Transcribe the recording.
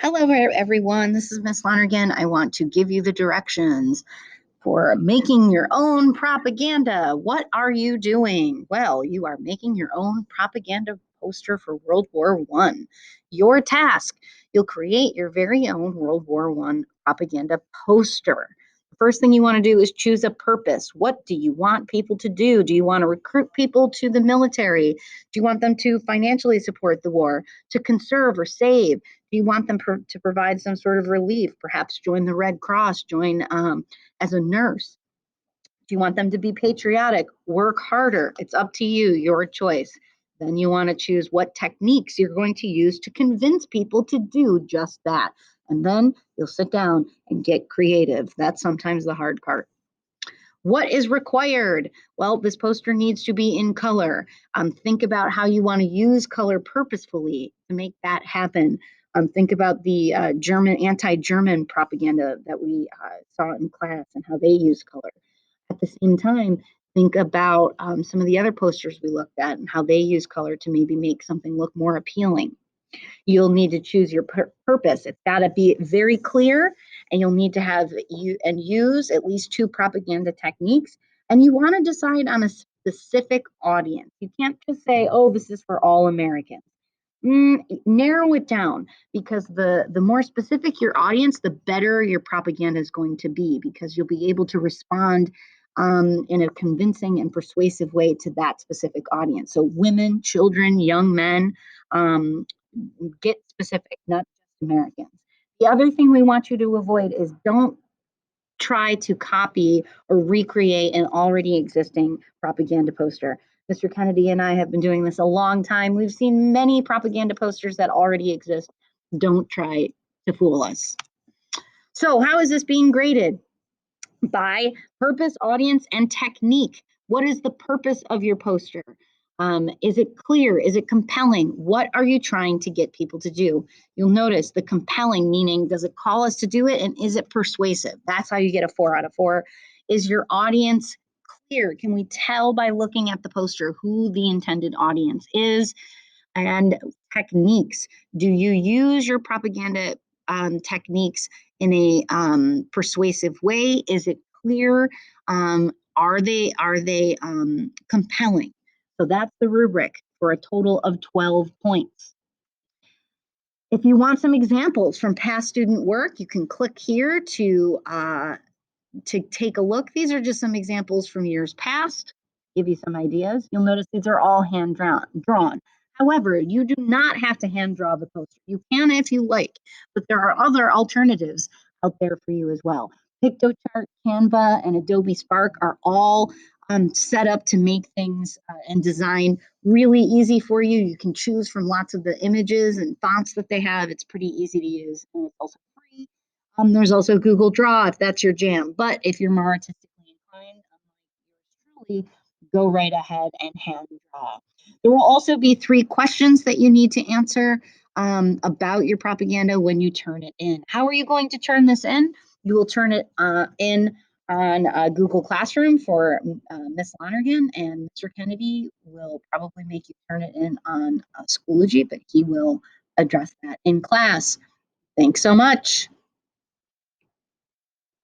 Hello, everyone. This is Miss Lonergan. I want to give you the directions for making your own propaganda. What are you doing? Well, you are making your own propaganda poster for World War I. Your task, you'll create your very own World War I propaganda poster. The first thing you want to do is choose a purpose. What do you want people to do? Do you want to recruit people to the military? Do you want them to financially support the war, to conserve or save? Do you want them to provide some sort of relief, perhaps join the Red Cross, join as a nurse? Do you want them to be patriotic, work harder? It's up to you, your choice. Then you want to choose what techniques you're going to use to convince people to do just that. And then you'll sit down and get creative. That's sometimes the hard part. What is required? Well, this poster needs to be in color. Think about how you want to use color purposefully to make that happen. Think about the anti-German propaganda that we saw in class and how they use color. At the same time, think about some of the other posters we looked at and how they use color to maybe make something look more appealing. You'll need to choose your purpose. It's got to be very clear, and you'll need to have use at least two propaganda techniques. And you want to decide on a specific audience. You can't just say, "Oh, this is for all Americans." Narrow it down, because the more specific your audience, the better your propaganda is going to be, because you'll be able to respond in a convincing and persuasive way to that specific audience. So women, children, young men, get specific, not just Americans. The other thing we want you to avoid is don't try to copy or recreate an already existing propaganda poster. Mr. Kennedy and I have been doing this a long time. We've seen many propaganda posters that already exist. Don't try to fool us. So, how is this being graded? By purpose, audience, and technique. What is the purpose of your poster? Is it clear? Is it compelling? What are you trying to get people to do? You'll notice the compelling, meaning does it call us to do it, and is it persuasive? That's how you get a 4 out of 4. Is your audience clear? Can we tell by looking at the poster who the intended audience is? And techniques. Do you use your propaganda techniques in a persuasive way? Is it clear? Are they compelling? So that's the rubric for a total of 12 points. If you want some examples from past student work, you can click here to take a look. These are just some examples from years past, give you some ideas. You'll notice these are all hand drawn. However, you do not have to hand draw the poster. You can if you like, but there are other alternatives out there for you as well. PictoChart, Canva, and Adobe Spark are all set up to make things and design really easy for you. You can choose from lots of the images and fonts that they have. It's pretty easy to use, and it's also free. There's also Google Draw if that's your jam. But if you're more artistically inclined, unlike yours truly, go right ahead and hand draw. There will also be 3 questions that you need to answer about your propaganda when you turn it in. How are you going to turn this in? You will turn it in on Google Classroom for Miss Lonergan, and Mr. Kennedy will probably make you turn it in on Schoology, but he will address that in class. Thanks so much.